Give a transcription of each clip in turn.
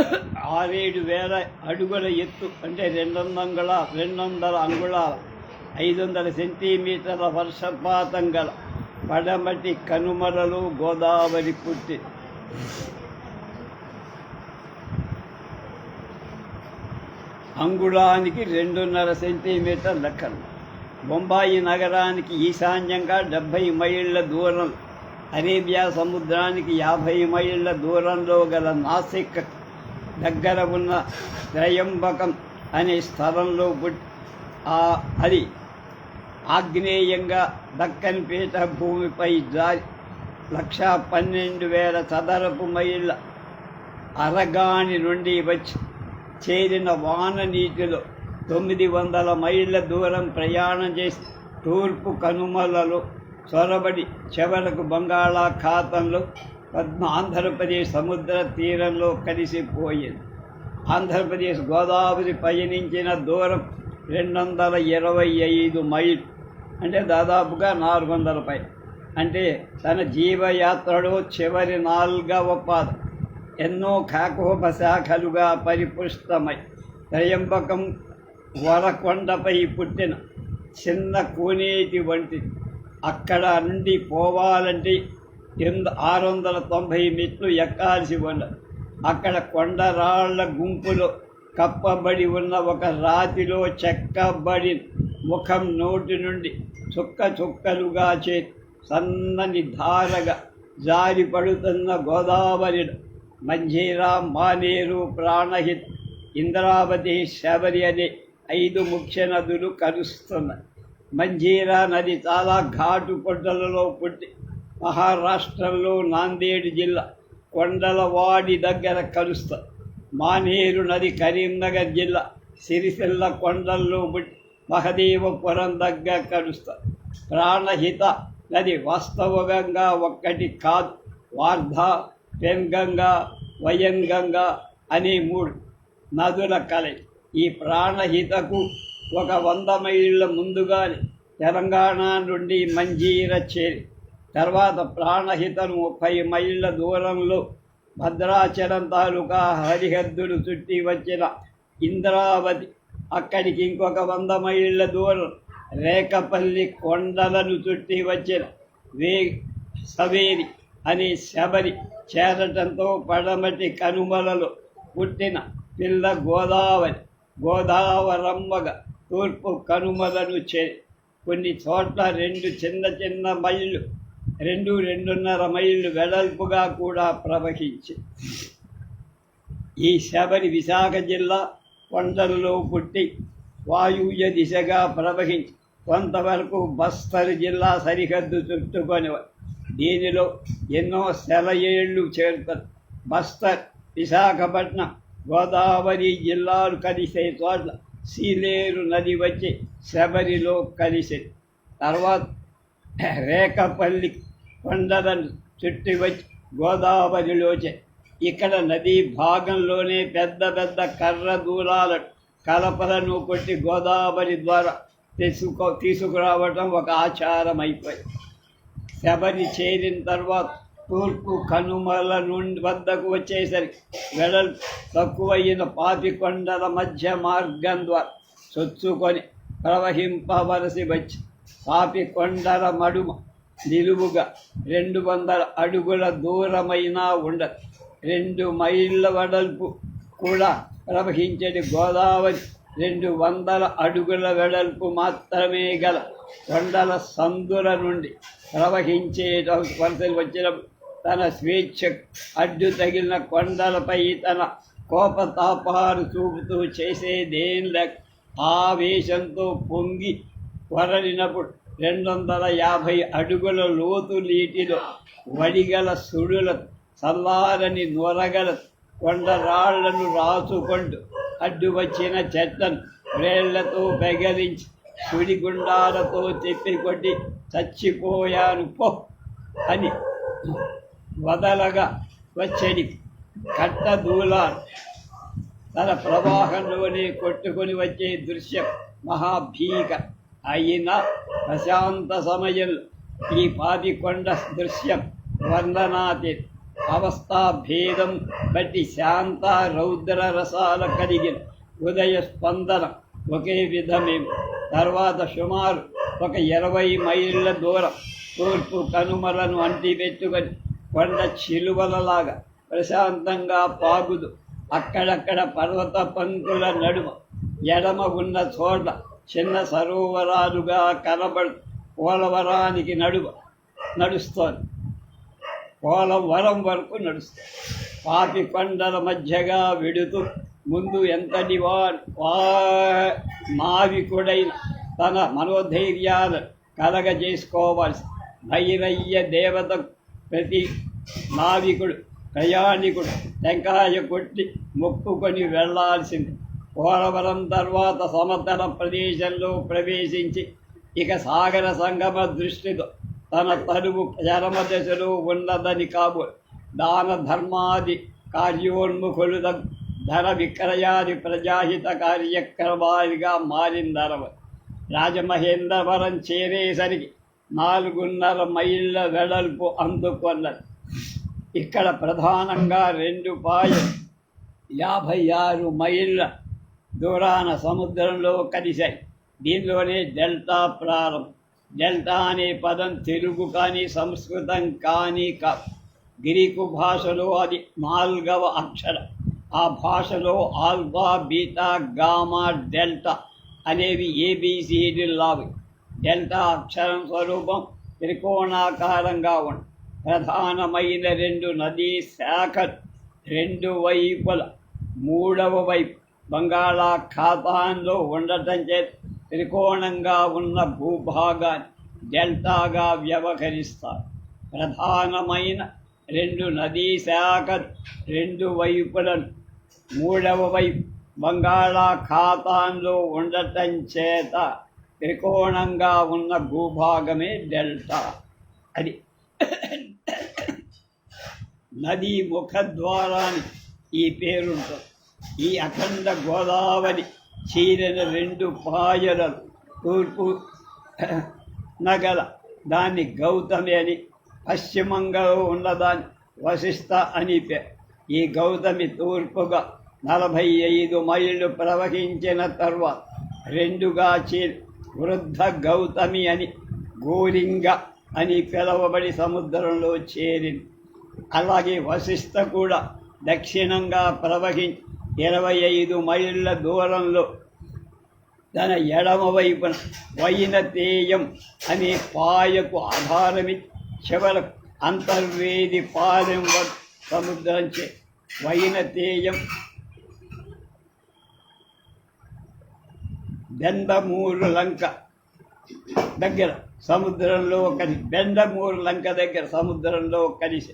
6,7,000 అడుగుల ఎత్తు అంటే 200 అంగుళాల 500 సెంటీమీటర్ల వర్షపాతం గల పడమటి కనుమలలో గోదావరి పుట్టి అంగుళానికి 2.5 సెంటీమీటర్ లెక్కలు. బొంబాయి నగరానికి ఈశాన్యంగా 70 మైళ్ళ దూరం, అరేబియా సముద్రానికి 50 మైళ్ళ దూరంలో గల నాసిక్ దగ్గర ఉన్న త్రయంబకం అనే స్థలంలో అది ఆగ్నేయంగా దక్కన్ పీఠభూమిపై జారి 1,12,000 చదరపు మైళ్ళ అరగాని నుండి వచ్చి చేరిన వాన నీటిలో 900 మైళ్ళ దూరం ప్రయాణం చేసి తూర్పు కనుమలలో చొరబడి చివరకు బంగాళాఖాతంలో ఆంధ్రప్రదేశ్ సముద్ర తీరంలో కలిసిపోయింది. ఆంధ్రప్రదేశ్ గోదావరి పయనించిన దూరం 225 మైళ్ళు, అంటే దాదాపుగా 400 పై. అంటే తన జీవయాత్రలో చివరి 4వ పాదం ఎన్నో కాకోపశాఖలుగా పరిపుష్టమై త్రయంబకం వరకొండపై పుట్టిన చిన్న కోనేటి వంటి. అక్కడ నుండి పోవాలంటే 690 మెట్లు ఎక్కాల్సి ఉండదు. అక్కడ కొండరాళ్ల గుంపులో కప్పబడి ఉన్న ఒక రాతిలో చెక్కబడి ముఖం నోటి నుండి చుక్క చుక్కలుగా సన్నని ధారగా జారి పడుతున్న గోదావరి మంజీరా, మానేరు, ప్రాణహిత, ఇంద్రావతి, శబరి అనే 5 ముఖ్య నదులు కలుస్తున్నాయి. మంజీరా నది చాలా ఘాటు కొండలలో పుట్టి మహారాష్ట్రంలో నాందేడ్ జిల్లా కొండలవాడి దగ్గర కలుస్తుంది. మానేరు నది కరీంనగర్ జిల్లా సిరిసిల్ల కొండల్లో పుట్టి మహదేవపురం దగ్గర కలుస్తుంది. ప్రాణహిత నది వాస్తవంగా ఒక్కటి కాదు, వార్ధా, పెన్గంగా, వయంగంగా అనే 3 నదుల కలయి. ఈ ప్రాణహితకు ఒక 100 మైళ్ళ ముందుగానే తెలంగాణ నుండి మంజీర చేరి తర్వాత ప్రాణహితను 30 మైళ్ళ దూరంలో భద్రాచలం తాలూకా హరిహద్దులు చుట్టి వచ్చిన ఇంద్రావతి, అక్కడికి ఇంకొక 100 మైళ్ళ దూరం రేకపల్లి కొండలను చుట్టి వచ్చిన సవేరి అనే శబరి చేరటంతో పడమటి కనుమలలో పుట్టిన పిల్ల గోదావరమ్మగా తూర్పు కనుమలను చేరి కొన్ని చోట్ల 2 చిన్న మైళ్ళు 2.5 మైళ్ళు వెడల్పుగా కూడా ప్రవహించి ఈ శబరి విశాఖ జిల్లా కొండలలో పుట్టి వాయువ్య దిశగా ప్రవహించి కొంతవరకు బస్తర్ జిల్లా సరిహద్దు చుట్టుకొని దీనిలో ఎన్నో సెలయేళ్లు చేరుతారు. బస్తర్, విశాఖపట్నం, గోదావరి జిల్లాలు కలిసే చోట్ల సీలేరు నది వచ్చి శబరిలో కలిసింది. తర్వాత రేకపల్లి కొండలను చుట్టి వచ్చి గోదావరిలోచే. ఇక్కడ నదీ భాగంలోనే పెద్ద కర్ర దూరాల కలపలను కొట్టి గోదావరి ద్వారా తీసుకురావటం ఒక ఆచారం అయిపోయింది. శబరి చేరిన తర్వాత తూర్పు కనుమల నుండి వద్దకు వచ్చేసరికి వెడల్పు తక్కువైన 5 కొండల మధ్య మార్గం ద్వారా చొచ్చుకొని ప్రవహింపవలసి వచ్చి 5 కొండల మడుమ నిలువుగా 200 అడుగుల దూరమైనా ఉండదు. 2 మైళ్ళ వెడల్పు కూడా ప్రవహించేది గోదావరి 200 అడుగుల వెడల్పు మాత్రమే గల కొండల సందుల నుండి ప్రవహించే వలసలు వచ్చినప్పుడు తన స్వేచ్ఛ అడ్డు తగిలిన కొండలపై తన కోపతాపాలు చూపుతూ చేసేదేం లేక ఆవేశంతో పొంగి వరలినప్పుడు 250 అడుగుల లోతు నీటిలో వడిగల సుడుల చల్లారని నొరగల కొండరాళ్లను రాసుకుంటూ అడ్డు వచ్చిన చెట్లను వేళ్లతో బెగరించి సుడిగుండాలతో తిప్పికొట్టి చచ్చిపోయాను పో అని వదలగా వచ్చేది కట్ట దూలాలు తన ప్రవాహంలోనే కొట్టుకొని వచ్చే దృశ్యం మహాభీక అయిన ప్రశాంత సమయంలో ఈ 5 కొండ దృశ్యం వర్ణనాతి. అవస్థాభేదం బట్టి శాంత రౌద్ర రసాల కలిగిన ఉదయ స్పందన ఒకే విధమేమి. తర్వాత సుమారు ఒక 20 మైళ్ళ దూరం తూర్పు కనుమలను అంటిపెట్టుకొని కొండ చిలువలలాగా ప్రశాంతంగా పాగుదు అక్కడక్కడ పర్వత పంకుల నడుమ ఎడమ ఉన్న చోట చిన్న సరోవరాలుగా కనబడు పోలవరానికి నడుస్తోంది. పోలవరం వరకు నడుస్తుంది. పాపి కొండల మధ్యగా వెడుతూ ముందు ఎంతటి నావికుడైన తన మనోధైర్యాలను కలగజేసుకోవాల్సి భైరయ్య దేవత ప్రతి నావికుడు ప్రయాణికుడు టెంకాయ కొట్టి మొక్కుకొని వెళ్లాల్సింది. పోలవరం తర్వాత సమతల ప్రదేశంలో ప్రవేశించి ఇక సాగర సంగమ దృష్టితో తన తనువు చరమ దశలో ఉన్నదని కాబోలు దాన ధర్మాది కార్యోన్ముఖులు ధన విక్రయాది ప్రజాహిత కార్యక్రమాలుగా మారిందరవ. రాజమహేంద్రవరం చేరేసరికి 4.5 మైళ్ళ వెడల్పు అందుకున్నది. ఇక్కడ ప్రధానంగా 2 పాయలు 56 మైళ్ళ దూరాన సముద్రంలో కలిశాయి. దీనిలోనే డెల్టా ప్రారంభం. డెల్టా అనే పదం తెలుగు కానీ సంస్కృతం కానీ కాదు. గ్రీకు భాషలో అది 4వ అక్షరం. ఆ భాషలో ఆల్ఫా బీటా గామా డెల్టా అనేవి ABCDలావి. డెల్టా అక్షరం స్వరూపం త్రికోణాకారంగా ఉంది. ప్రధానమైన 2 నదీ శాఖలు 2 వైపుల 3వ వైపు బంగాళాఖాతంలో ఉండటం చేత త్రికోణంగా ఉన్న భూభాగాన్ని డెల్టాగా వ్యవహరిస్తారు. ప్రధానమైన 2 నదీ శాఖలు 2 వైపులను 3వ వైపు బంగాళాఖాతంలో ఉండటం చేత త్రికోణంగా ఉన్న భూభాగమే డెల్టా. అది నదీ ముఖద్వారానికి ఈ పేరుంటుంది. ఈ అఖండ గోదావరి చీరిన 2 పాయలను తూర్పు నగల దాన్ని గౌతమి అని, పశ్చిమంగా ఉన్నదాన్ని వశిష్ఠ అని పేరు. ఈ గౌతమి తూర్పుగా 45 మైళ్ళు ప్రవహించిన తర్వాత 2గా చీరి వృద్ధ గౌతమి అని, గోలింగ అని పిలవబడి సముద్రంలో చేరింది. అలాగే వశిష్ఠ కూడా దక్షిణంగా ప్రవహించి 25 మైళ్ళ దూరంలో తన ఎడమ వైపున వైనతేయం అనే పాయకు ఆధారమిచ్చి చివరకు అంతర్వేది పాలెం సముద్రం చే వైనతేయం బెండమూరు లంక దగ్గర సముద్రంలో బెండమూరు లంక దగ్గర సముద్రంలో కలిసి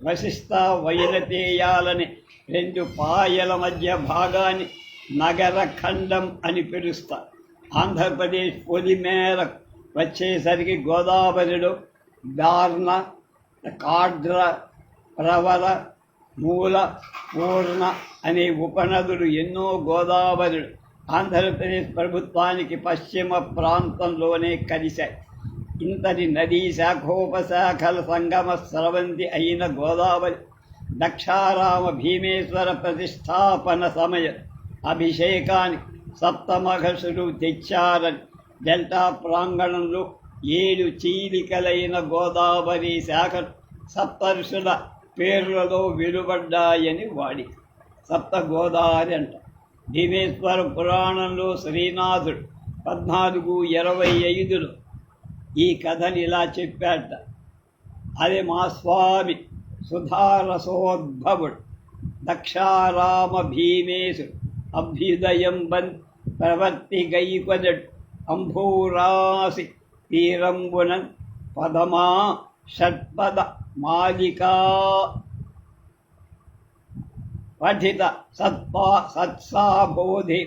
వశిష్ఠ వైనతేయాలని 2 పాయల మధ్య భాగాన్ని నగర ఖండం అని పిలుస్తారు. ఆంధ్రప్రదేశ్ పొలిమేరకు వచ్చేసరికి గోదావరిలో దార్ణ, కాడ్ర, ప్రవర, మూల, పూర్ణ అనే ఉపనదులు ఎన్నో గోదావరిలు ఆంధ్రప్రదేశ్ ప్రభుత్వానికి పశ్చిమ ప్రాంతంలోనే కలిశాయి. ఇంతటి నదీ శాఖోపశాఖల సంగమ స్రవంతి అయిన గోదావరి దక్షారామ భీమేశ్వర ప్రతిష్టాపన సమయం అభిషేకానికి సప్తమఘసులు తెచ్చారని డెల్టా ప్రాంగణంలో 7 చీలికలైన గోదావరి శాఖలు సప్తర్షుల పేర్లలో వెలువడ్డాయని వాడి సప్త గోదావరి అంట. భీమేశ్వర పురాణంలో శ్రీనాథుడు 14:25లో ఈ కథని ఇలా చెప్పాట. అది మా స్వామి సుధారసోద్భవుడు దక్షారామ భీమేశుడు అభ్యుదయం ప్రవర్తి గైకొనడు అంభూరాసి తీరంబునన్ పదమా షట్పద మాలికా పఠిత సత్సాబోధి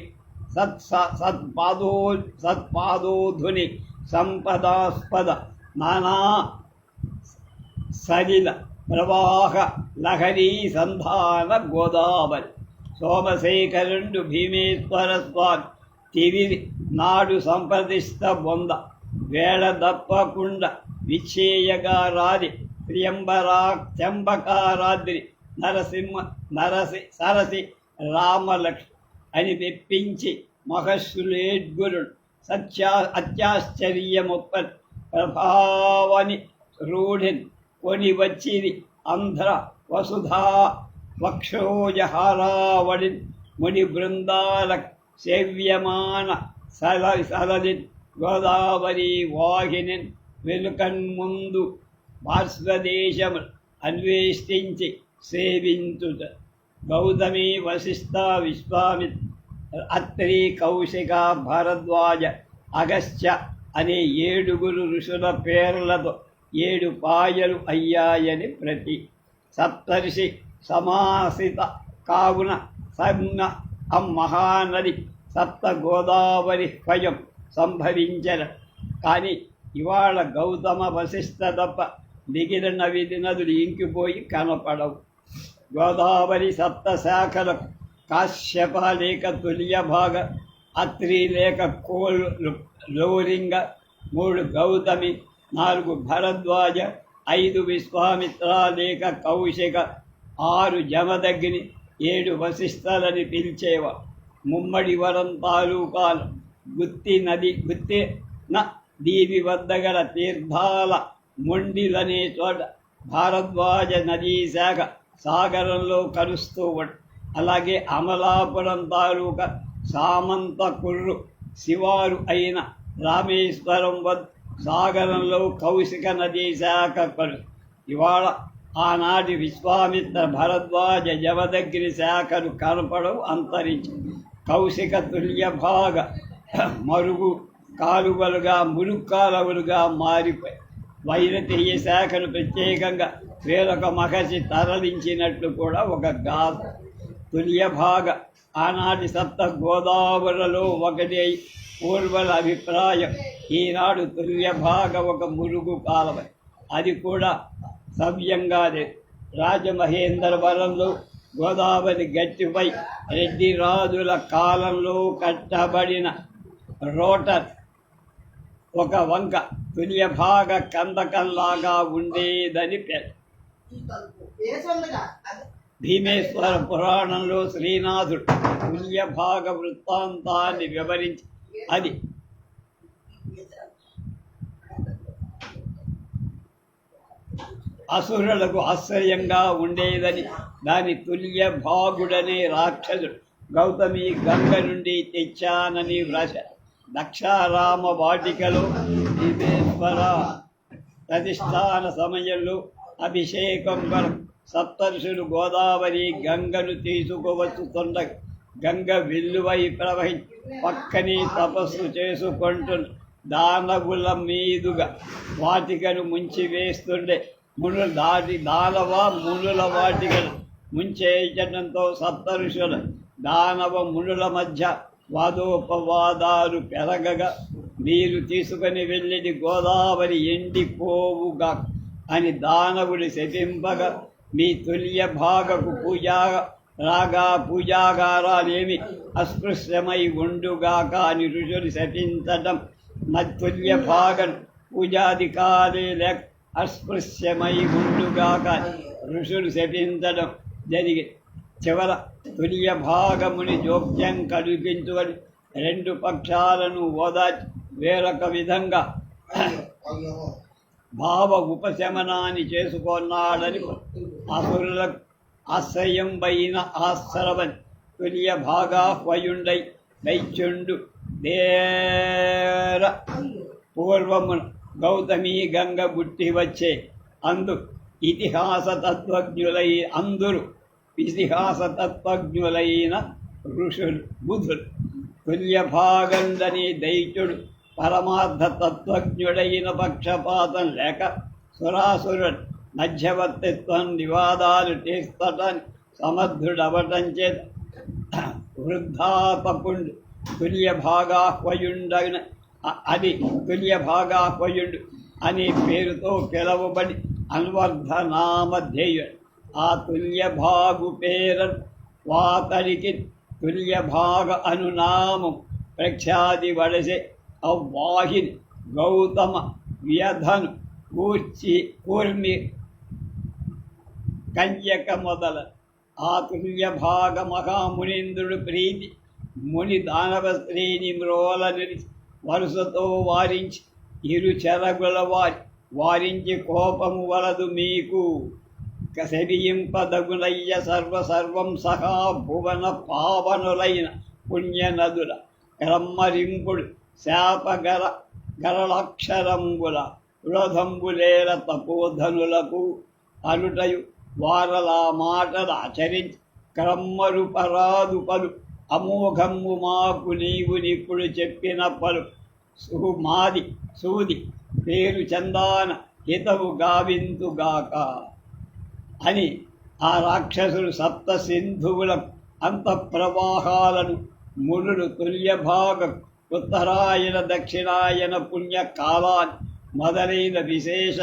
సత్పాదోధుని సంపదాస్పద నానా సలిల ప్రవాహ లహరీ సంధాన గోదావరి. సోమశేఖరుండు భీమేశ్వర స్వామి తిరిగి నాడు సంప్రదిష్ట బొంద వేళ దప్పకుండా విచ్చేయగా రాది త్ర్యంబకారాద్రి సరసి రామలక్ష్మి అని మెప్పించి మహర్షులేడ్గురుడు అత్యాశ్చర్యముప్ప ప్రభావని రూఢిన్ కొని వచ్చిది అంధ్ర వసుధా వక్షోజహారావడిన్ ముని బృందాల సేవ్యమాన సలలిన్ గోదావరి వాహినిన్ వెనుకన్ముందు పార్శ్వదేశము అన్వేషించి సేవించుట గౌతమి వశిష్ఠ విశ్వామిత్ర అత్రి కౌశిక భరద్వాజ అగస్త్య అనే 7 ఋషుల పేర్లతో 7 పాయలు అయ్యాయని ప్రతి సప్తర్షి సమాసిత కావున సన్న మహానది సప్త గోదావరి స్వయం సంభవించన. కానీ ఇవాళ గౌతమ వశిష్ఠ తప్ప మిగిలిన నదులు ఇంకిపోయి కనపడవు. గోదావరి సప్త శాఖలకు కాశ్యప లేక తుల్య భాగ, అత్రి లేక లోరింగ, 3 గౌతమి, 4 భరద్వాజ, 5 విశ్వామిత్ర లేక కౌశిక, 6 జమదగ్ని, 7 వశిష్ఠలని పిలిచేవా. ముమ్మడి వరం తాలూకాలు గుత్తిన దీవి వద్ద గల తీర్థాల మొండిలనే చోట భారద్వాజ నదీ శాఖ సాగరంలో కలుస్తూ ఉంది. అలాగే అమలాపురం తాలూకా సామంత కుర్రు శివారు అయిన రామేశ్వరం వద్ద సాగరంలో కౌశిక నదీ శాఖ కలు. ఇవాళ ఆనాటి విశ్వామిత్ర భరద్వాజ జమదగ్ని శాఖలు కనపడవు, అంతరించి కౌశిక తుల్య భాగ మరుగు కాలువలుగా మురుక్కాలువలుగా మారిపోయి వైరతీయ శాఖను ప్రత్యేకంగా వేరొక మహర్షి తరలించినట్లు కూడా ఒక గాథ. తుల్య భాగ ఆనాటి సప్త గోదావరిలో ఒకటి అయి పూర్వల అభిప్రాయం. ఈనాడు తుల్య భాగ ఒక మురుగు కాలువ, అది కూడా సవ్యంగా లేదు. రాజమహేంద్రవరంలో గోదావరి గట్టిపై రెడ్డి రాజుల కాలంలో కట్టబడిన రోటర్ ఒక వంక తుల్య భాగ కందకంలాగా ఉండేదని పేరు. భీమేశ్వర పురాణంలో శ్రీనాథుడు తుల్య భాగ వృత్తాంతాన్ని వివరించి అది అసురులకు ఆశ్చర్యంగా ఉండేదని, దాని తుల్య భాగుడనే రాక్షసుడు గౌతమి గంగ నుండి తెచ్చానని వ్రాశ. దక్షారామ వాటికలో భీమేశ్వర ప్రతిష్టాన సమయంలో అభిషేకం వరకు సప్తర్షులు గోదావరి గంగను తీసుకువచ్చుతుండగా గంగ వెల్లువై ప్రవహించి పక్కనే తపస్సు చేసుకుంటున్న దానవుల మీదుగా వాటికను ముంచి వేస్తుండే. మునుల వాటికను ముంచేయడంతో సప్తఋషుల దానవ మునుల మధ్య వాదోపవాదాలు పెరగగా, మీరు తీసుకుని వెళ్ళిది గోదావరి ఎండిపోవుగా అని దానవుడు శపింపగా, మీ తుల్య భాగకు పూజాగారాలేమి అస్పృశ్యమై ఉండుగాక అని ఋషులు శపించడం, తుల్య భాగం పూజాధికారే లేక అస్పృశ్యమై ఉండుగాక ఋషులు శపించడం జరిగి చివర తుల్య భాగముని జోక్యం కల్పించుకొని 2 పక్షాలను ఓదార్చి వేరొక విధంగా భావ ఉపశమనాన్ని చేసుకున్నాడని అసురులకు ఆశ్రయం పైన ఆశ్రవన్ తుల్య భాగాహ్వయుండై దైత్యుండు దేర పూర్వమును గౌతమి గంగ గుట్టి వచ్చే అందరు ఇతిహాస తత్వజ్ఞులైన ఋషులు బుధులు. తుల్య భాగందని దైత్యుడు పరమార్థ తత్వజ్ఞుడైన పక్షపాతం లేక సురాసురుడు మధ్యవర్తిత్వం వివాదాలు తీర్చటాన్ని సమర్థుడవటం చేత వృద్ధాపకుండు తుల్య భాగాహ్వయుండైన అది తుల్య భాగాహ్వయుడు అనే పేరుతో పిలవబడి అన్వర్ధనామధ్యేయుడు. ఆ తుల్య భాగు పేరను వాతడికి తుల్య భాగ అనునామం ప్రఖ్యాతి వడసే అవ్వాహిని గౌతమ వ్యధను కూర్మి కంజక మొదల ఆ తుల్య భాగ మహామునీంద్రుడు ప్రీతి ముని దానవ స్త్రీని మ్రోల నిలిచి వరుసతో వారించి ఇరు చెరగుల వారించి కోపము వలదు మీకు కసెరియింపదగునయ్య సర్వం సహా భువన పావనులైన పుణ్యనదుల క్రమ్మరింపుడు శాపగర గరళాక్షరంబుల క్రోధంబులేల తపోధనులకు అనుటయు వారలా మాటలు ఆచరించి క్రమ్మరు పరాదు పలు అమోఘమ్ము మాకు నీవు నిప్పుడు చెప్పిన పలు సుమాది సూది పేరు చందాన హితవు గావింతుగాక అని ఆ రాక్షసులు సప్త సింధువుల అంతఃప్రవాహాలను మునులు తుల్యభాగ ఉత్తరాయణ దక్షిణాయన పుణ్యకాలాన్ని మొదలైన విశేష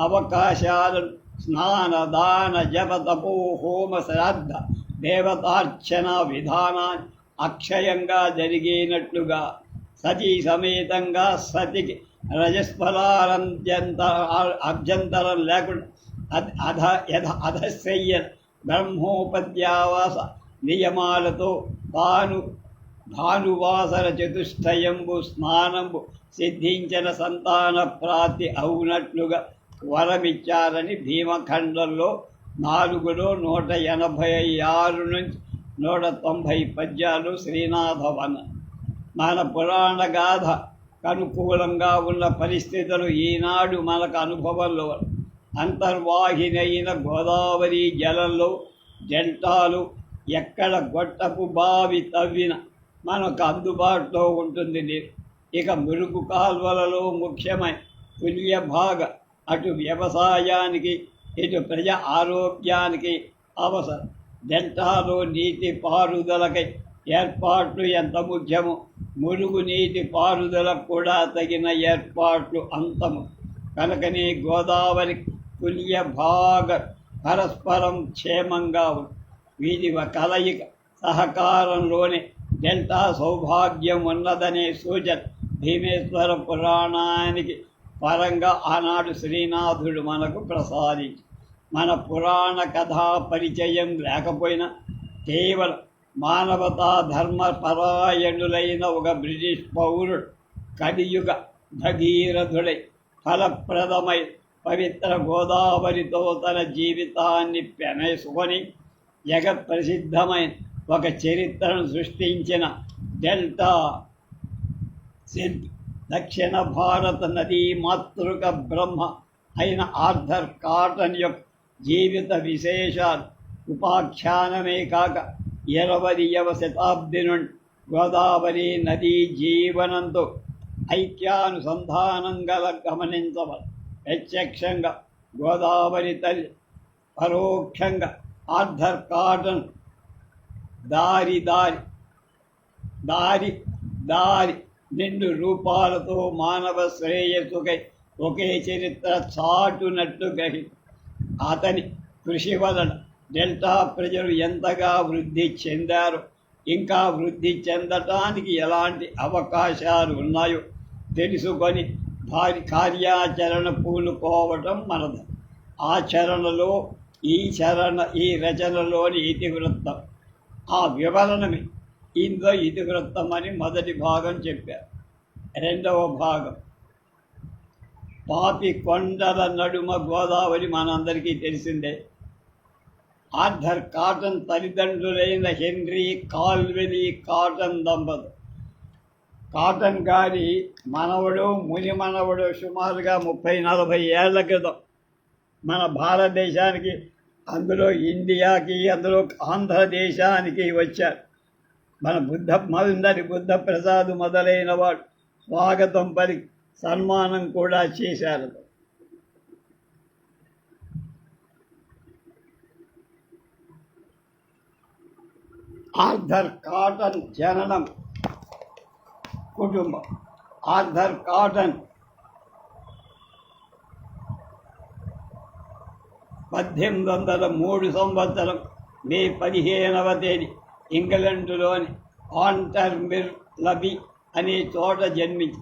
అవకాశాలను స్నాన దాన జప తపో హోమ శ్రాద్ధ దేవతార్చన విధానాన్ని అక్షయంగా జరిగినట్లుగా సతీ సమేతంగా సతికి అభ్యంతరం లేకుండా అధశయ్య బ్రహ్మోపద్యావాస నియమాలతో భానువాసర చతుష్టయంబు స్నానంబు సిద్ధించిన సంతాన ప్రాప్తి అవునట్లుగా వరమిచ్చారని భీమఖండంలో 4లో 186 నుంచి 190 పద్యాలు శ్రీనాథవన. మన పురాణ గాథ అనుకూలంగా ఉన్న పరిస్థితులు ఈనాడు మనకు అనుభవంలో అంతర్వాహినైన గోదావరి జలంలో డెల్టాలు ఎక్కడ గొట్టపు బావి తవ్విన మనకు అందుబాటులో ఉంటుంది నీరు. ఇక మురుగు కాల్వలలో ముఖ్యమైన తుల్య భాగ అటు వ్యవసాయానికి ఇటు ప్రజా ఆరోగ్యానికి అవసరం. డెల్టాలో నీటి పారుదలకై ఏర్పాట్లు ఎంత ముఖ్యమో మురుగు నీటి పారుదలకు కూడా తగిన ఏర్పాట్లు అంతము. కనుకనే గోదావరి తుల్య భాగ పరస్పరం క్షేమంగా ఉంది. వీటి కలయిక సహకారంలోనే డెల్టా సౌభాగ్యం ఉన్నదనే సూచన భీమేశ్వర పురాణానికి పరంగా ఆనాడు శ్రీనాథుడు మనకు ప్రసాదించి మన పురాణ కథా పరిచయం లేకపోయినా కేవలం మానవతా ధర్మ పరాయణులైన ఒక బ్రిటిష్ పౌరుడు కలియుగ భగీరథుడై ఫలప్రదమై పవిత్ర గోదావరితో తన జీవితాన్ని పెనేసుకొని జగత్ప్రసిద్ధమైన ఒక చరిత్రను సృష్టించిన డెల్టా శిల్పి దక్షిణ భారత నదీ మాతృక బ్రహ్మ అయిన ఆర్థర్ కాటన్ యొక్క జీవిత విశేషాలు ఉపాఖ్యానమే కాక 20వ శతాబ్ది నుండి గోదావరి నదీ జీవనంతో ఐక్యానుసంధానం గల గమనించవలెను. ప్రత్యక్షంగా గోదావరి తల్లి, పరోక్షంగా ఆర్థర్ కాటన్ దారి నిండు రూపాలతో మానవ శ్రేయస్సుకై ఒకే చరిత్ర చాటునట్టు గ్రహి అతని కృషి వలన డెల్టా ప్రజలు ఎంతగా వృద్ధి చెందారో, ఇంకా వృద్ధి చెందటానికి ఎలాంటి అవకాశాలు ఉన్నాయో తెలుసుకొని భారీ కార్యాచరణ పూనుకోవటం మనది. ఆచరణలో ఈ రచనలోని ఇతివృత్తం, ఆ వివరణమే ఇందులో ఇతివృత్తం అని మొదటి భాగం చెప్పారు. రెండవ భాగం పాపి కొండల నడుమ గోదావరి మనందరికీ తెలిసిందే. ఆర్థర్ కాటన్ తల్లిదండ్రులైన హెన్రీ కాల్వెలీ కాటన్ దంపతులు. కాటన్ గారి మనవడు ముని మనవడు సుమారుగా 30-40 ఏళ్ల క్రితం మన భారతదేశానికి, అందులో ఇండియాకి, అందులో ఆంధ్రదేశానికి వచ్చారు. మన బుద్ధ ప్రసాద్ మొదలైన వాడు స్వాగతం పలికి సన్మానం కూడా చేశారు. ఆర్థర్ కాటన్ జననం కుటుంబం. ఆర్థర్ కాటన్ 1803 సంవత్సరం మే 15వ తేదీ ఇంగ్లండులోని ఆంటర్మిర్ లబీ అనే చోట జన్మించి,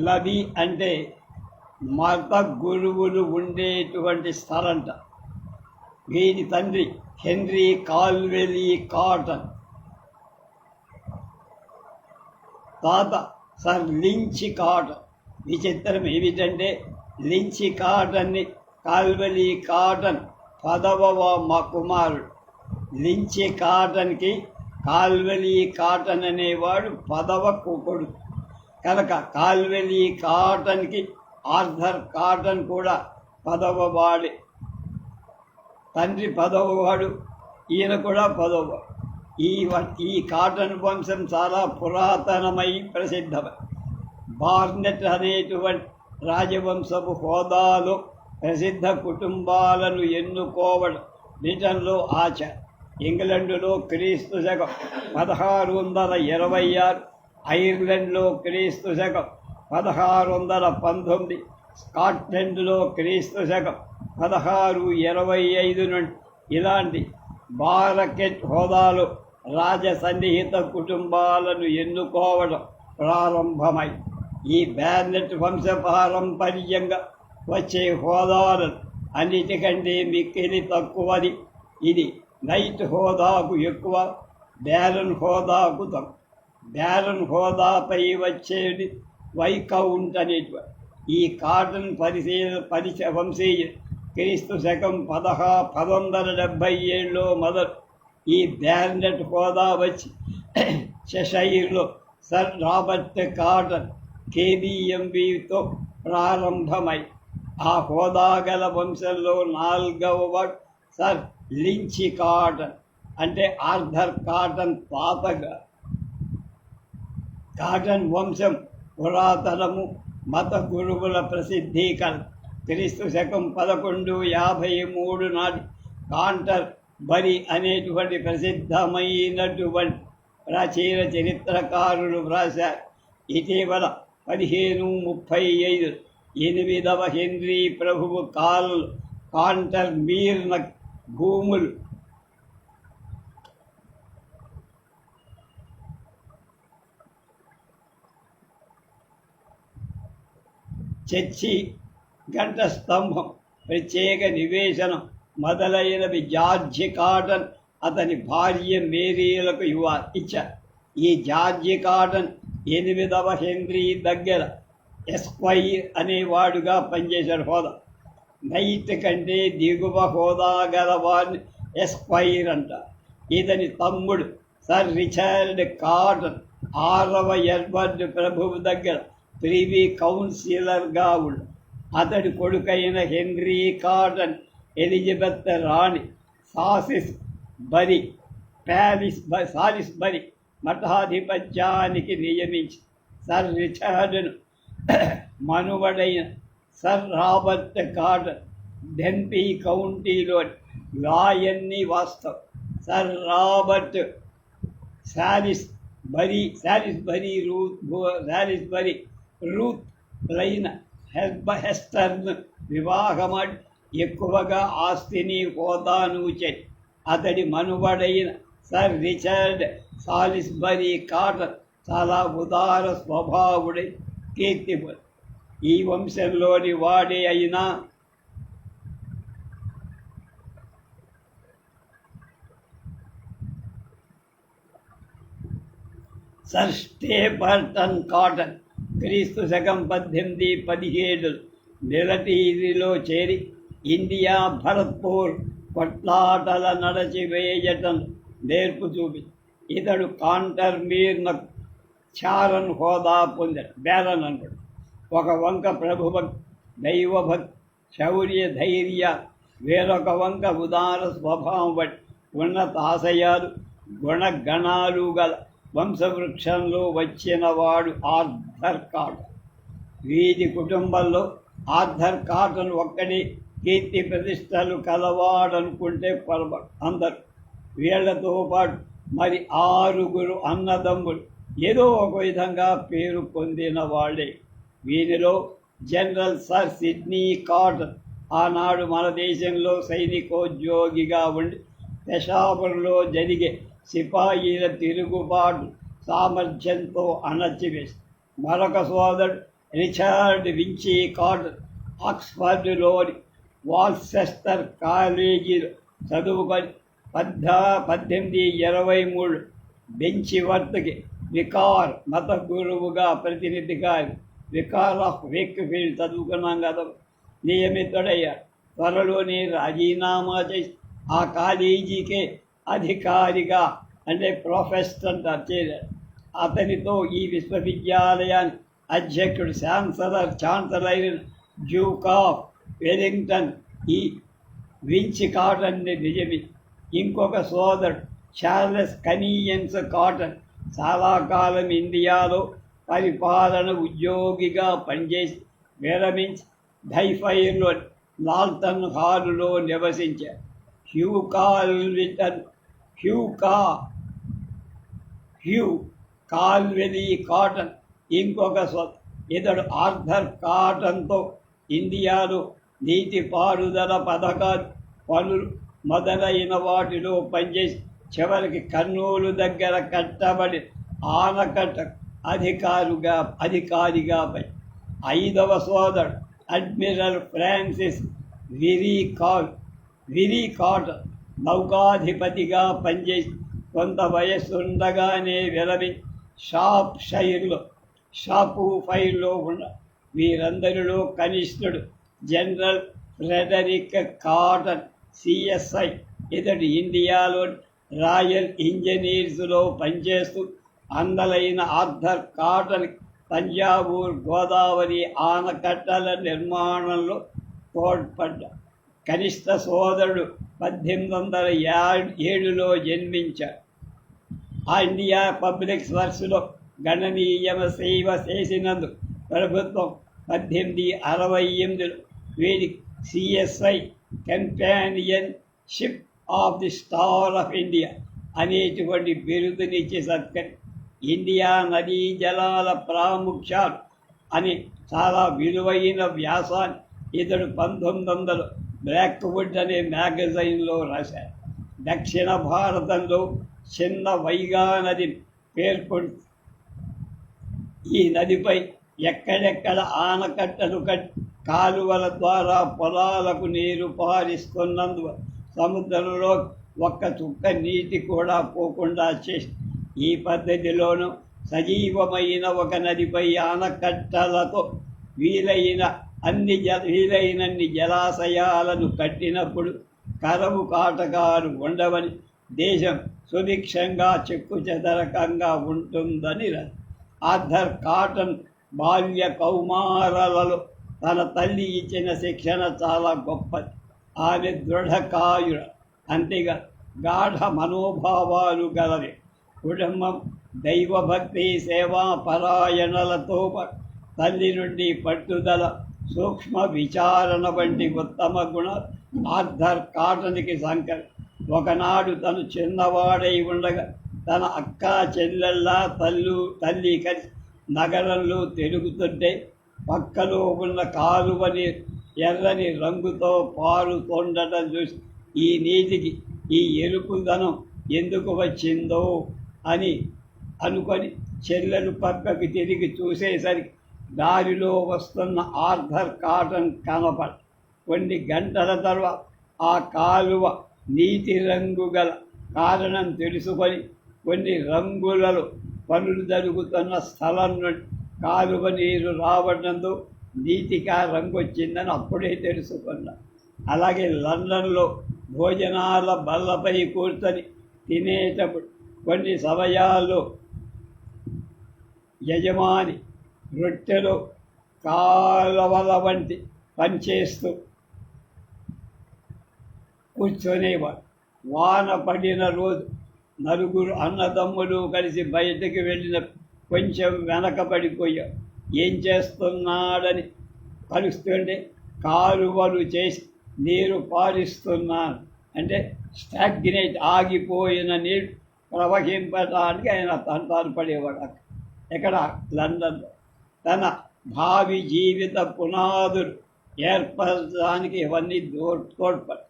లబీ అంటే మత గురువులు ఉండేటువంటి స్థలంట. వీరి తండ్రి హెన్రీ కాల్వెలీ కాటన్, తాత సర్ లించి కాటన్. విచిత్రం ఏమిటంటే లించి కాటన్ని కాల్వెలీ కాటన్ 10వ కుమారుడు. లించి కాటన్కి కాల్వెలీ కాటన్ అనేవాడు 10వ కొడుకు కనుక కాల్వెలీ కాటన్కి ఆర్థర్ కాటన్ కూడా 10వ వాడే. తండ్రి 10వ వాడు, ఈయన కూడా 10వ వాడు. ఈ కాటన్ వంశం చాలా పురాతనమై ప్రసిద్ధమై బార్నెట్ అనేటువంటి రాజవంశపు హోదాలో ప్రసిద్ధ కుటుంబాలను ఎన్నుకోవడం బ్రిటన్లో ఆచారం. ఇంగ్లండులో క్రీస్తు శకం 1626, ఐర్లాండ్లో క్రీస్తు శకం 1619, స్కాట్లాండ్లో క్రీస్తు శకం 1625 నుండి ఇలాంటి బారకెట్ హోదాలో రాజ సన్నిహిత కుటుంబాలను ఎన్నుకోవడం ప్రారంభమై ఈ బార్నెట్ వంశపారంపర్యంగా వచ్చే హోదాలను అన్నిటికంటే మిక్కిలి తక్కువది. ఇది నైట్ హోదాకు ఎక్కువ, బ్యారన్ హోదాకు తక్కువ. బ్యారన్ హోదాపై వచ్చేది వైకౌంట్ అనేటువంటి. ఈ కాటన్ వంశీయ క్రీస్తు శకం 1177లో మొదలు ఈ బార్నెట్ హోదా వచ్చి చెషైర్లో సర్ రాబర్ట్ కాటన్ KBMBతో ప్రారంభమై ఆ హోదా గల వంశంలో 4వ వాడు సర్ లించి కాటన్, అంటే ఆర్థర్ కాటన్ తాతగా. కాటన్ వంశం పురాతనము, మత గురువుల ప్రసిద్ధీకరణ. క్రీస్తు శకం 1153 నాటి కాంటర్ బరి అనేటువంటి ప్రసిద్ధమైనటువంటి ప్రాచీన చరిత్రకారులు వ్రాశారు. ఇటీవల 1535 8వ హెన్రీ ప్రభువు కాలంలో కాంటర్ మీర్న భూములు చర్చి, గంట స్తంభం, ప్రత్యేక నివేశనం మొదలైనవి జార్జి కాటన్ అతని భార్య మేరీలకు ఇచ్చారు. ఈ జార్జి కాటన్ 8వ హెన్రీ దగ్గర ఎస్క్వైర్ అనేవాడుగా పనిచేశాడు. హోదా నైట్ కంటే దిగువ హోదా గలవాడిని ఎస్క్వైర్ అంటారు. ఇతని తమ్ముడు సర్ రిచర్డ్ కాటన్ 6వ ఎడ్వర్డ్ ప్రభువు దగ్గర ప్రివీ కౌన్సిలర్గా ఉండు. అతడి కొడుకైన హెన్రీ కాటన్ ఎలిజబెత్ రాణి సాలిస్బరీ మఠాధిపత్యానికి నియమించి సర్ రిచర్డ్ను మనువడైన సర్ రాబర్ట్ కాటన్ డెన్పీ కౌంటీలోని లాయన్ని వాస్తవం. సర్ రాబర్ట్ సాలిస్బరీ రూత్ లైన్ హెస్టర్ను వివాహమాడి ఎక్కువగా ఆస్తిని హోదాను చేయి. అతడి మనువడైన సర్ రిచర్డ్ సాలిస్బరీ కాటన్ చాలా ఉదార స్వభావుడై కీర్తిపడు. ఈ వంశంలోని వాడే అయినా సర్ స్టేపర్టన్ కాటన్ క్రీస్తు శకం 1817 మిలిటరీలో చేరి ఇండియా భరత్పూర్ కొట్లాటల నడచివేయటం నేర్పు చూపింది. ఇతడు కాంటర్ మీర్న చారన్ హోదా పొందాడు. బేరన్ అన్నాడు. ఒక వంక ప్రభుభక్తి, దైవభక్తి, శౌర్య ధైర్య, వేరొక వంక ఉదార స్వభావం బట్టి ఉన్నత ఆశయాలు, గుణగణాలు గల వంశవృక్షంలో వచ్చినవాడు ఆర్థర్ కాటన్. వీరి కుటుంబంలో ఆర్థర్ కాటన్ ఒక్కడి కీర్తి ప్రతిష్టలు కలవాడనుకుంటే పొరపాటు. అందరు వీళ్లతో పాటు మరి 6 అన్నదమ్ములు ఏదో ఒక విధంగా పేరు పొందిన వాళ్ళే. వీరిలో జనరల్ సర్ సిడ్నీ కాటన్ ఆనాడు మన దేశంలో సైనికోద్యోగిగా ఉండి పెషావర్లో జరిగే సిపాయిల తిరుగుబాటు సామర్థ్యంతో అణచివేసి. మరొక సోదరుడు రిచర్డ్ వించీ కాటన్ ఆక్స్ఫర్డ్లోని వాల్చెస్టర్ కాలేజీలో చదువుకొని 1823 బెంచి వర్త్కి వికార్ మత గురువుగా ప్రతినిధిగా వికార్ ఆఫ్ వేక్ఫీల్డ్ చదువుకున్నాం కదా, నియమితుడయ్యాడు. త్వరలోనే రాజీనామా చేసి ఆ కాలేజీకే అధికారిగా అంటే ప్రొఫెసర్ అంటారు చేరాడు. అతనితో ఈ విశ్వవిద్యాలయానికి అధ్యక్షుడు ఛాన్సలర్ డ్యూక్ ఆఫ్ వెలింగ్టన్ ఈ వించ్ కాటన్ని నిజమి. ఇంకొక సోదరుడు చార్లెస్ కనీయన్స్ కాటన్ చాలా కాలం ఇండియాలో పరిపాలన ఉద్యోగిగా పనిచేసి విరమించి డైఫైర్లో లాల్టన్ హాలులో నివసించారు. హ్యూ కాల్వెలీ కాటన్ ఇంకొక ఇతడు ఆర్థర్ కాటన్తో ఇండియాలో నీటిపారుదల పథకాలు పనులు మొదలైన వాటిలో పనిచేసి చివరికి కర్నూలు దగ్గర కట్టబడి ఆనకట్ట అధికారిగా పని. 5వ సోదరుడు అడ్మిరల్ ఫ్రాన్సిస్ విరీ కాటన్ నౌకాధిపతిగా పనిచేసి కొంత వయస్సుండగానే విరమించి షాపూఫైర్లో ఉన్న వీరందరిలో కనిష్ఠుడు జనరల్ ఫ్రెడరిక్ కాటన్ సిఎస్ఐ. ఇతడు ఇండియాలోని రాయల్ ఇంజనీర్స్లో పనిచేస్తూ అందలైన ఆర్థర్ కాటన్ తంజావూర్ గోదావరి ఆనకట్టల నిర్మాణంలో తోడ్పడ్డాడు. కనిష్ట సోదరుడు 1807లో జన్మించాడు. ఆ ఇండియా పబ్లిక్ వర్క్స్లో గణనీయమ సేవ చేసినందుకు ప్రభుత్వం 1868లో వీరికి CSI companionship of the star of India అనేటువంటి బిరుదునిచ్చి సత్కరి. ఇండియా నదీ జలాల ప్రాముఖ్యాలు అని చాలా విలువైన వ్యాసాన్ని ఇతడు 1900 బ్లాక్వుడ్ అనే మ్యాగజైన్లో రాశాడు. దక్షిణ భారతంలో చిన్న వైగా నదిని పేర్కొంది. ఈ నదిపై ఎక్కడెక్కడ ఆనకట్టలు కట్టి కాలువల ద్వారా పొలాలకు నీరు పారిస్తున్నందువల్ల సముద్రంలో ఒక్క చుక్క నీటి కూడా పోకుండా చేసి ఈ పద్ధతిలోనూ సజీవమైన ఒక నదిపై ఆనకట్టలతో వీలైనన్ని జలాశయాలను కట్టినప్పుడు కరవు కాటకాలు ఉండవని, దేశం సుభిక్షంగా చెక్కుచెదరకంగా ఉంటుందని. ఆర్థర్ కాటన్ బాల్య కౌమారాలలో తన తల్లి ఇచ్చిన శిక్షణ చాలా గొప్పది. ఆమె దృఢకాయుడ, అంతేగా గాఢ మనోభావాలు గలవి. కుటుంబం దైవభక్తి సేవా పరాయణలతో తల్లి నుండి పట్టుదల సూక్ష్మ విచారణ వంటి ఉత్తమ గుణాలు ఆర్థర్ కాటన్కి సంకరం. ఒకనాడు తను చిన్నవాడై ఉండగా తన అక్క చెల్లెళ్ళ తల్లి కలిసి నగరంలో తిరుగుతుంటే పక్కలో ఉన్న కాలువని ఎర్రని రంగుతో పారుతుండటం చూసి ఈ నీటికి ఈ ఎరుపుదనం ఎందుకు వచ్చిందో అని అనుకొని చెల్లెలు పక్కకి తిరిగి చూసేసరికి దారిలో వస్తున్న ఆర్థర్ కాటన్ కనపడ. కొన్ని గంటల తర్వాత ఆ కాలువ నీటి రంగు గల కారణం తెలుసుకొని కొన్ని రంగులలో పనులు జరుగుతున్న స్థలం నుండి కాలువ నీరు రావడంతో నీటికి ఆ రంగు వచ్చిందని అప్పుడే తెలుసుకున్నా. అలాగే లండన్లో భోజనాల బల్లపై కూర్చొని తినేటప్పుడు కొన్ని సమయాల్లో యజమాని రొట్టెలు కాలవల వంటి పనిచేస్తూ కూర్చొనేవాడు. వాన పడిన రోజు నలుగురు అన్నదమ్ములు కలిసి బయటకు వెళ్ళిన కొంచెం వెనకబడిపోయాం. ఏం చేస్తున్నాడని కలుస్తుంటే కాలువలు చేసి నీరు పారిస్తున్నాను అంటే స్టాగ్నేట్ ఆగిపోయిన నీరు ప్రవహింపడానికి ఆయన తంటాలు పడేవాడు. ఎక్కడ? లండన్లో. తన భావి జీవిత పునాదులు ఏర్పరచడానికి ఇవన్నీ తోడ్పడి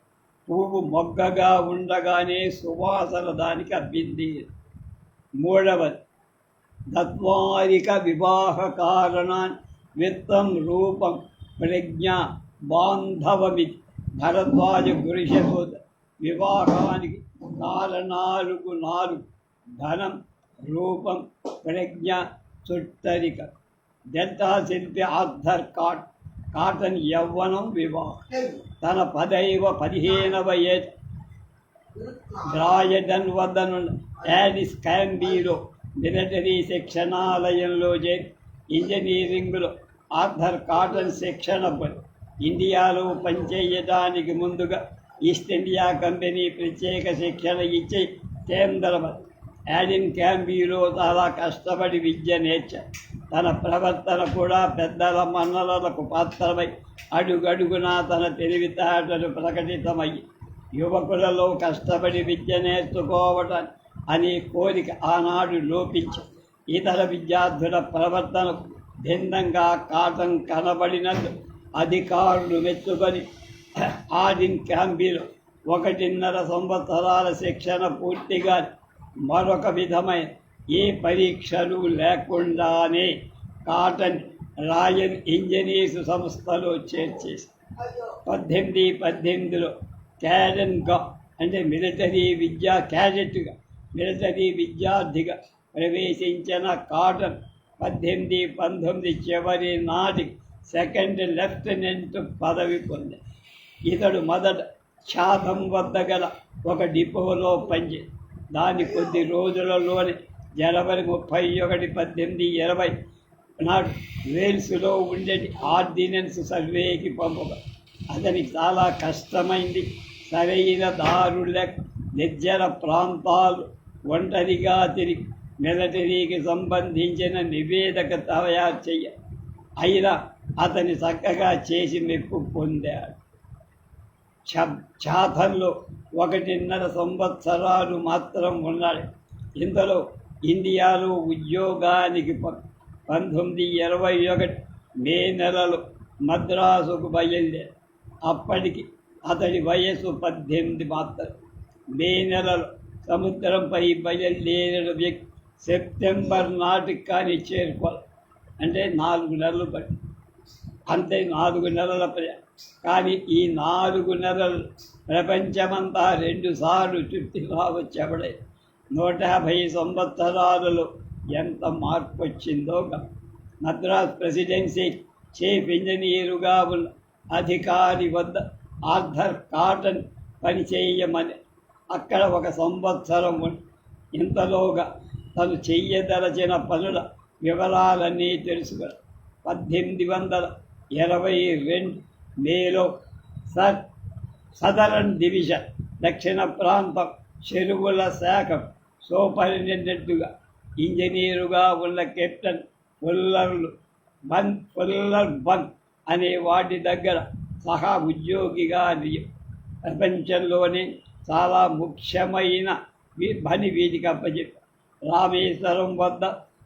పువ్వు మొగ్గగా ఉండగానే సువాసన దానికి అబ్బింది. 3వది తత్వారిక వివాహ కారణాన్ని విత్తం రూపం ప్రజ్ఞ బాంధవమిది. భరద్వాజ గురుషసోద వివాహానికి కారణాలకు 4: ధనం, రూపం, ప్రజ్ఞ, చుట్టరిక. డెల్టా శిల్పి ఆర్థర్ కాటన్ యవ్వనం, వివాహం. తన 15వ ఏట డ్రాయడన్ వద్దనున్న యాడిస్ క్యాంబీలో మిలిటరీ శిక్షణాలయంలో చేరి ఇంజనీరింగ్లో ఆర్థర్ కాటన్ శిక్షణ పొంది ఇండియాలో పనిచేయడానికి ముందుగా ఈస్ట్ ఇండియా కంపెనీ ప్రత్యేక శిక్షణ ఇచ్చే కేంద్రం. యాడిన్ క్యాంబీలో చాలా కష్టపడి విద్య నేర్చారు. తన ప్రవర్తన కూడా పెద్దల మన్ననలకు పాత్రమై అడుగడుగునా తన తెలివితేటలు ప్రకటితమయ్యి యువకులలో కష్టపడి విద్య నేర్చుకోవటం అనే కోరిక ఆనాడు లోపించి ఇతర విద్యార్థుల ప్రవర్తనకు భిన్నంగా కాటన్ కనబడినట్టు అధికారులు మెచ్చుకొని యాడిన్ క్యాంబీలో 1.5 సంవత్సరాల శిక్షణ పూర్తిగా మరొక విధమైన ఏ పరీక్షలు లేకుండానే కాటన్ రాయల్ ఇంజనీర్స్ సంస్థలో చేర్చేసి 1818లో క్యాడెన్గా అంటే మిలిటరీ విద్యార్థిగా ప్రవేశించిన కాటన్ 1819 చివరి నాటికి 2nd లెఫ్టినెంట్ పదవి పొందాడు. ఇతడు మొదట చాథం వద్ద గల ఒక డిపోలో పనిచేసి దాని కొద్ది రోజులలోనే జనవరి 31, 1820 నాడు వేల్స్లో ఉండేటి ఆర్డినెన్స్ సర్వేకి పంపగా అతనికి చాలా కష్టమైంది. సరైన దారుల నిర్జన ప్రాంతాలు ఒంటరిగా తిరిగి మిలిటరీకి సంబంధించిన నివేదిక తయారు చెయ్య అయినా అతని చక్కగా చేసి మెప్పు పొందాడు. చాథన్లో 1.5 సంవత్సరాలు మాత్రం ఉన్నాడు. ఇందులో ఇండియాలో ఉద్యోగానికి 1921 మే నెలలో మద్రాసుకు బయలుదేరి అప్పటికి అతడి వయసు 18 మాత్రం. మే నెలలో సముద్రంపై బయలుదేరిన వ్యక్తి సెప్టెంబర్ నాటికి కానీ చేరుకోవాలి అంటే 4 నెలలు పట్టి అంతే 4 నెలల ప్రయాణం. కానీ ఈ 4 నెలలు ప్రపంచమంతా 2 సార్లు చుట్టి రావచ్చబడే 150 సంవత్సరాలలో ఎంత మార్పు వచ్చిందో. మద్రాస్ ప్రెసిడెన్సీ చీఫ్ ఇంజనీరుగా ఉన్న అధికారి వద్ద ఆర్థర్ కాటన్ పనిచేయమని అక్కడ 1 సంవత్సరం ఇంతలోగా తను చెయ్యదలచిన పనుల వివరాలన్నీ తెలుసుకుని 1822 మేలో సదరన్ డివిజన్ దక్షిణ ప్రాంతం చెరువుల శాఖ సూపరింటెండెంట్గా ఇంజనీరుగా ఉన్న కెప్టెన్ ఫుల్లర్ బన్ అనే వాటి దగ్గర సహా ఉద్యోగిగా ప్రపంచంలోనే చాలా ముఖ్యమైన పని వీధికి అప్పచెప్పారు. రామేశ్వరం వద్ద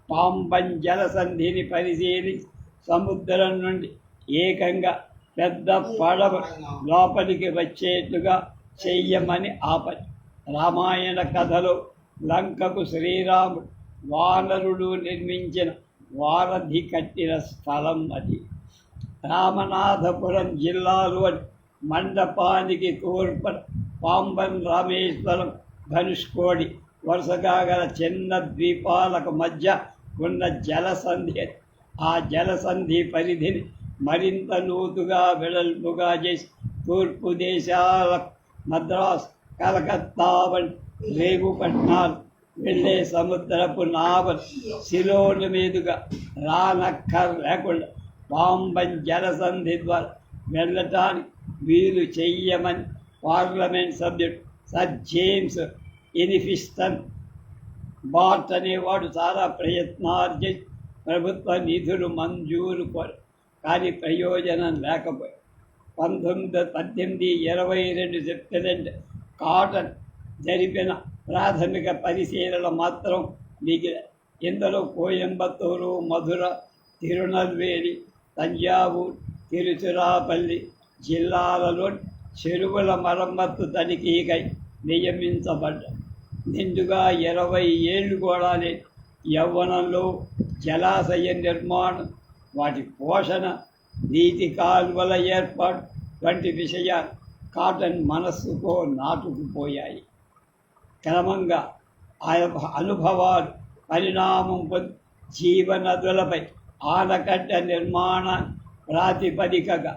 పాంబన్ జలసంధిని పరిశీలించి సముద్రం నుండి ఏకంగా పెద్ద పడవ లోపలికి వచ్చేట్టుగా చెయ్యమని ఆపని. రామాయణ కథలో లంకకు శ్రీరాముడు వానరుడు నిర్మించిన వారధి కట్టిన స్థలం అది. రామనాథపురం జిల్లాలోని మండపానికి తూర్పున పాంబన్, రామేశ్వరం, ధనుష్కోడి వరుసగా గల చిన్న ద్వీపాలకు మధ్య ఉన్న జలసంధి. ఆ జలసంధి పరిధిని మరింత లోతుగా వెడల్పుగా చేసి తూర్పు దేశాల మద్రాస్, కలకత్తా వంటి రేగుపట్నాలు వెళ్ళే సముద్రపు నావలు సిలోన్ మీదుగా రానక్కర్ లేకుండా పాంబన్ జలసంధి ద్వారా వెళ్ళటానికి వీలు చెయ్యమని పార్లమెంట్ సభ్యుడు సర్ జేమ్స్ ఎనిఫిస్టన్ బార్ట్ అనేవాడు చాలా ప్రయత్నాలు చేసి ప్రభుత్వ నిధులు మంజూరు కోరు కానీ ప్రయోజనం లేకపోయి 1822 సెప్టెంబర్ కాటన్ జరిపిన ప్రాథమిక పరిశీలన మాత్రం మిగిలి. ఇందులో కోయంబత్తూరు, మధుర, తిరునల్వేలి, తంజావూరు, తిరుచిరాపల్లి జిల్లాలలో చెరువుల మరమ్మత్తు తనిఖీకై నియమించబడ్డారు. నిండుగా 20 ఏళ్ళు కూడా లేదు. యవ్వనంలో జలాశయ నిర్మాణం, వాటి పోషణ, నీటి కాలువల ఏర్పాటు వంటి విషయాలు కాటన్ మనస్సుతో నాటుకుపోయాయి. క్రమంగా ఆ అనుభవాలు పరిణామం పొంది జీవనదులపై ఆనకట్ట నిర్మాణ ప్రాతిపదికగా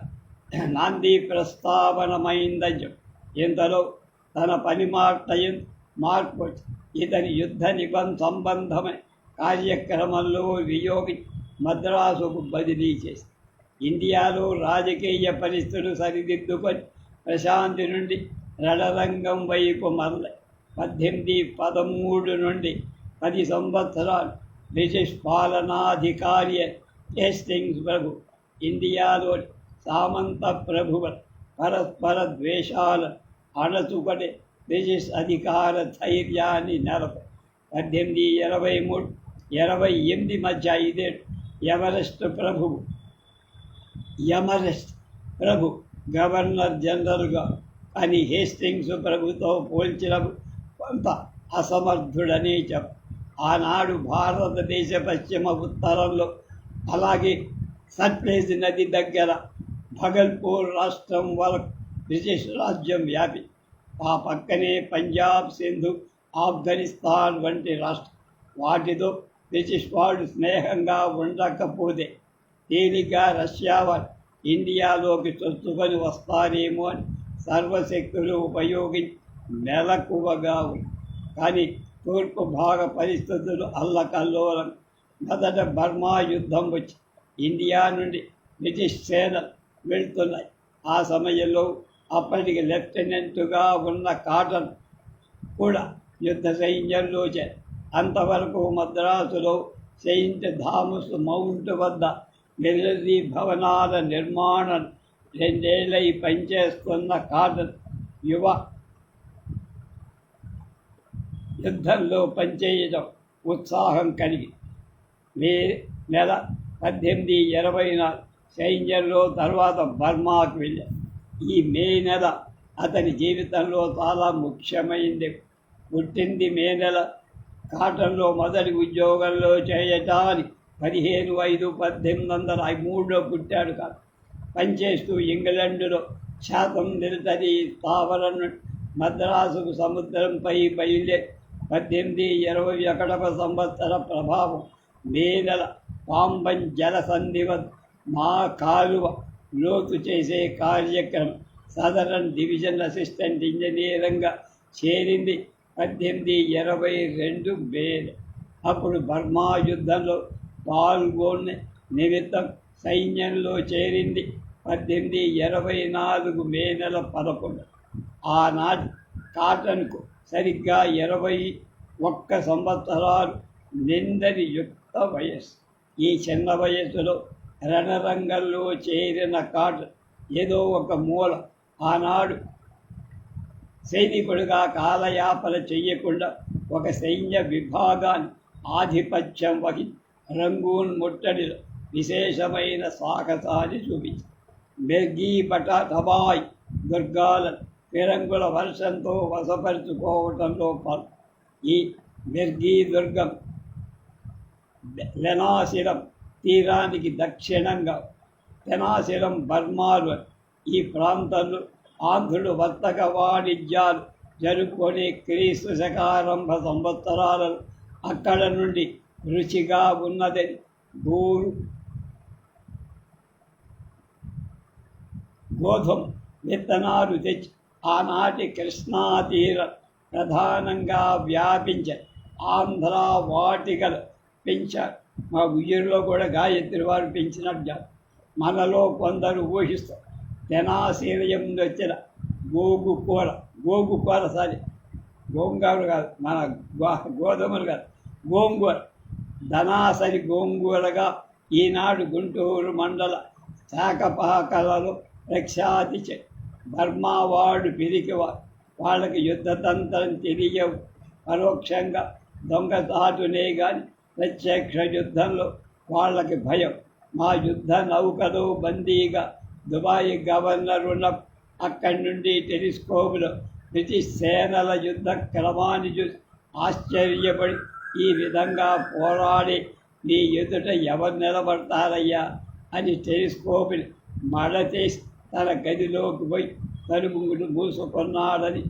నాంది ప్రస్తావనమైందని ఇంతలో తన పని మార్పు వచ్చి ఇతని యుద్ధ సంబంధమైన కార్యక్రమంలో వియోగి మద్రాసుకు బదిలీ చేసి ఇండియాలో రాజకీయ పరిస్థితులు సరిదిద్దుకొని ప్రశాంతి నుండి రణరంగం వైపు మరల 1813 నుండి 10 సంవత్సరాలు బ్రిటిష్ పాలనాధికారి హేస్టింగ్స్ ప్రభు ఇండియాలోని సామంత ప్రభువుల పరస్పర ద్వేషాలను అణచుకొని బ్రిటిష్ అధికార ధైర్యాన్ని నెలకొ 1823-28 మధ్య 5 ఏళ్ళు ఎమరెస్ట్ ప్రభు గవర్నర్ జనరల్గా అని హేస్టింగ్స్ ప్రభుతో పోల్చినప్పుడు కొంత అసమర్థుడని ఆనాడు భారతదేశ పశ్చిమ ఉత్తరంలో అలాగే సట్లెజ్ నది దగ్గర భగల్పూర్ రాష్ట్రం వరకు బ్రిటిష్ రాజ్యం వ్యాపి ఆ పక్కనే పంజాబ్, సింధు, ఆఫ్ఘనిస్తాన్ వంటి రాష్ట్రం వాటితో బ్రిటిష్ వాళ్ళు స్నేహంగా ఉండకపోతే తేలిగ్గా రష్యా వారు ఇండియాలోకి చొచ్చుకొని వస్తారేమో అని సర్వశక్తులు ఉపయోగించి మెలకువగా ఉంది. కానీ తూర్పు భాగ పరిస్థితులు అల్లకల్లోలం. మొదట బర్మా యుద్ధం వచ్చి ఇండియా నుండి బ్రిటిష్ సేనలు వెళ్తున్నాయి. ఆ సమయంలో అప్పటికి లెఫ్టినెంట్గా ఉన్న కాటన్ కూడా యుద్ధ సైన్యంలో చేరి అంతవరకు మద్రాసులో సెయింట్ థామస్ మౌంట్ వద్ద మిలిటరీ భవనాల నిర్మాణం 2 ఏళ్ళై పనిచేస్తున్న కాటన్ యుద్ధంలో పనిచేయడం ఉత్సాహం కలిగి నెల 1824 సైన్యంలో తర్వాత బర్మాకు వెళ్ళారు. ఈ మే నెల అతని జీవితంలో చాలా ముఖ్యమైంది. పుట్టింది మే నెల. కాటన్లో మొదటి ఉద్యోగంలో చేయటానికి 15/5/1803 పుట్టాడు. కాదు పనిచేస్తూ ఇంగ్లండులో శాతం మిలిటరీ స్థావరం నుండి మద్రాసుకు సముద్రంపై బయలుదేరి 1821 సంవత్సర ప్రభావం మే నెల పాంబన్ జలసంధి వద్ద మా కాలువ లోతు చేసే కార్యక్రమం సదరన్ డివిజన్ అసిస్టెంట్ ఇంజనీరింగ్గా చేరింది 1822 మేలో. అప్పుడు బర్మా యుద్ధంలో పాల్గొనే నిమిత్తం సైన్యంలో చేరింది 1824 మే నెల 11. ఆనాటి కాటన్కు సరిగ్గా 21 సంవత్సరాలు నిండని యుక్త వయస్సు. ఈ చిన్న వయస్సులో రణరంగంలో చేరిన కాటన్ ఏదో ఒక మూల ఆనాడు సైనికుడిగా కాలయాపన చెయ్యకుండా ఒక సైన్య విభాగాన్ని ఆధిపత్యం వహించి రంగూన్ ముట్టడిలో విశేషమైన సాహసాన్ని చూపించి బెర్గీ తబాయ్ దుర్గాలను ఫిరంగుల వర్షంతో వశపరుచుకోవటంలో పాల్గొన్నారు. ఈ బెర్గీ దుర్గం లెనాసిరం తీరానికి దక్షిణంగా లెనాసిరం బర్మాలు ఈ ప్రాంతంలో ఆంధ్రులు వర్తక వాణిజ్యాలు జరుపుకునే క్రీస్తు శకారంభ సంవత్సరాలలో అక్కడ నుండి రుచిగా ఉన్నదని గోధుమ విత్తనాలు తెచ్చి ఆనాటి కృష్ణా తీరం ప్రధానంగా వ్యాపించే ఆంధ్ర వాటికలు పెంచారు. మా ఉయ్యూరులో కూడా గాయత్రి వారు పెంచినట్టు మనలో కొందరు ఊహిస్తారు. తెనాశీలయం వచ్చిన గోంగూర కాదు, మన గోధుమలు కాదు, గోంగూర ధనాసరి గోంగూరగా ఈనాడు గుంటూరు మండల శాఖపాకలలో ప్రఖ్యాతి బర్మా వాడు పిరికివారు. వాళ్ళకి యుద్ధతంత్రం తెలియవు. పరోక్షంగా దొంగతాటునే కానీ ప్రత్యక్ష యుద్ధంలో వాళ్ళకి భయం. మా యుద్ధ నౌకలో బందీగా దుబాయ్ గవర్నర్ ఉన్న అక్కడి నుండి టెలిస్కోపులో బ్రిటిష్ సేనల యుద్ధ క్రమాన్ని చూసి ఆశ్చర్యపడి ఈ విధంగా పోరాడి నీ ఎదుట ఎవరు నిలబడతారయ్యా అని టెలిస్కోపుని మడతేసి తన గదిలోకి పోయి కనుగుంగులు మూసుకున్నాడని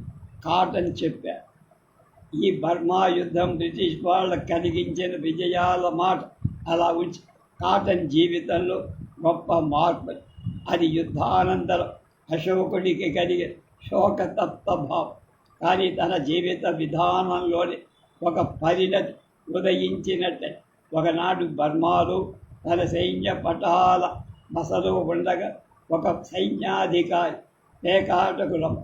కాటన్ చెప్పారు. ఈ బర్మా యుద్ధం బ్రిటిష్ వాళ్ళకు కలిగించిన విజయాల మాట అలా ఉంచి కాటన్ జీవితంలో గొప్ప మార్పు. అది యుద్ధానంతరం అశోకుడికి కలిగే శోకతప్త భావం. కానీ తన జీవిత విధానంలోని ఒక పరిణతి ఉదయించినట్టే. ఒకనాడు బర్మాలో తన సైన్య పటాల బసలో ఉండగా ఒక సైన్యాధికారి పేకాటకులం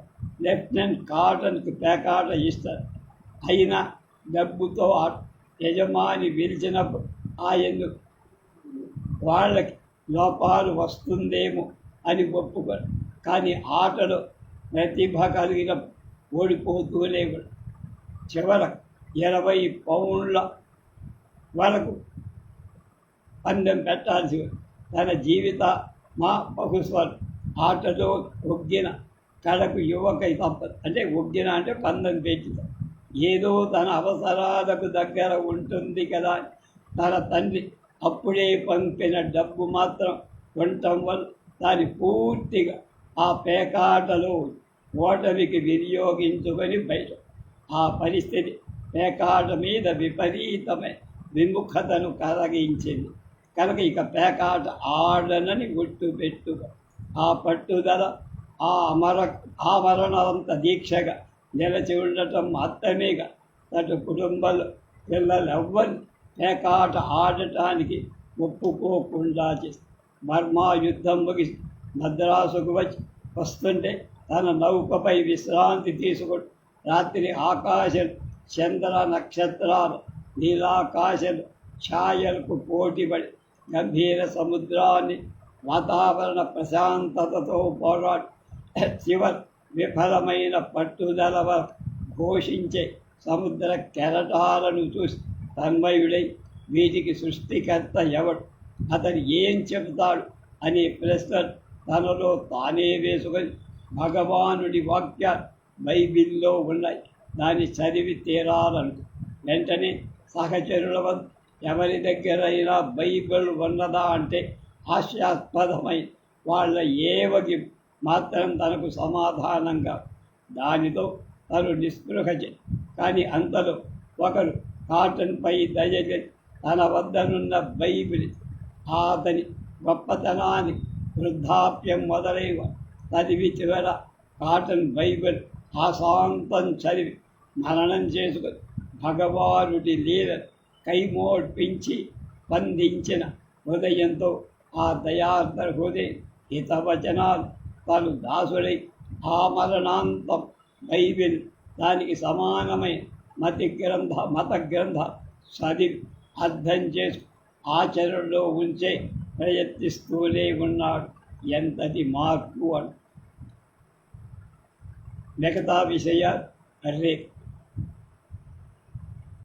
లెఫ్టినెంట్ కాటన్కు పేకాట ఇస్తారు. అయినా డబ్బుతో యజమాని పిలిచినప్పుడు ఆయన్ను వాళ్ళకి లోపాలు వస్తుందేమో అని ఒప్పుకోరు. కానీ ఆటలో ప్రతిభ కలిగిన ఓడిపోతూనే చివరకు 20 పౌండ్ల వరకు పందెం పెట్టాల్సి తన జీవిత మా బహుస్వరం ఆటలో ఒగ్గిన కడకు యువకై తప్పదు. అంటే ఒగ్గిన అంటే పందెం పెంచుతాం. ఏదో తన అవసరాలకు దగ్గర ఉంటుంది కదా. తన తండ్రి అప్పుడే పంపిన డబ్బు మాత్రం ఉండటం వల్ల దాన్ని పూర్తిగా ఆ పేకాటలో ఓటమికి వినియోగించుకొని బయట. ఆ పరిస్థితి పేకాట మీద విపరీతమైన విముఖతను కలిగించింది. కనుక ఇక పేకాట ఆడనని గుర్తు పెట్టుగా ఆ పట్టుదల ఆమరణంత దీక్షగా నిలచి ఉండటం మాత్రమేగా తన కుటుంబంలో పిల్లలెవ్వరు పేకాట ఆడటానికి ఒప్పుకోకుండా చేసి బర్మా యుద్ధం ముగిసి మద్రాసుకు వస్తుంటే తన నౌకపై విశ్రాంతి తీసుకొని రాత్రి ఆకాశం చంద్ర నక్షత్రాలు నీలాకాశం ఛాయలకు పోటీపడి గంభీర సముద్రాన్ని వాతావరణ ప్రశాంతతతో పోరాడు చివరి విఫలమైన పట్టుదల ఘోషించే సముద్ర కెరటాలను చూసి తన్మయుడై వీటికి సృష్టికర్త ఎవడు, అతను ఏం చెబుతాడు అనే ప్రశ్న తనలో తానే వేసుకొని భగవానుడి వాక్యాలు బైబిల్లో ఉన్నాయి, దాన్ని చదివి తీరాలనుకు. వెంటనే సహచరుల వద్ద ఎవరి దగ్గరైనా బైబిల్ ఉన్నదా అంటే హాస్యాస్పదమై వాళ్ళ ఏవగి మాత్రం తనకు సమాధానంగా దానితో తను నిస్పృహ కానీ అంతలో ఒకరు కాటన్పై దయచేసి తన వద్దనున్న బైబిల్ అతని గొప్పతనాన్ని వృద్ధాప్యం మొదలైన చదివి చివర కాటన్ బైబిల్ ఆశాంతం చదివి మననం చేసుకొని భగవానుడి లీల కైమోడ్పించి స్పందించిన హృదయంతో ఆ దయార్ద్ర హృదయం హితవచనాలు తను దాసుడై ఆ మరణాంతం బైబిల్ దానికి సమానమైన మత గ్రంథ చదివి అర్థం చేసి ఆచరణలో ఉంచే ప్రయత్నిస్తూనే ఉన్నాడు. ఎంతటి మార్పు అని మిగతా విషయాలు రేపు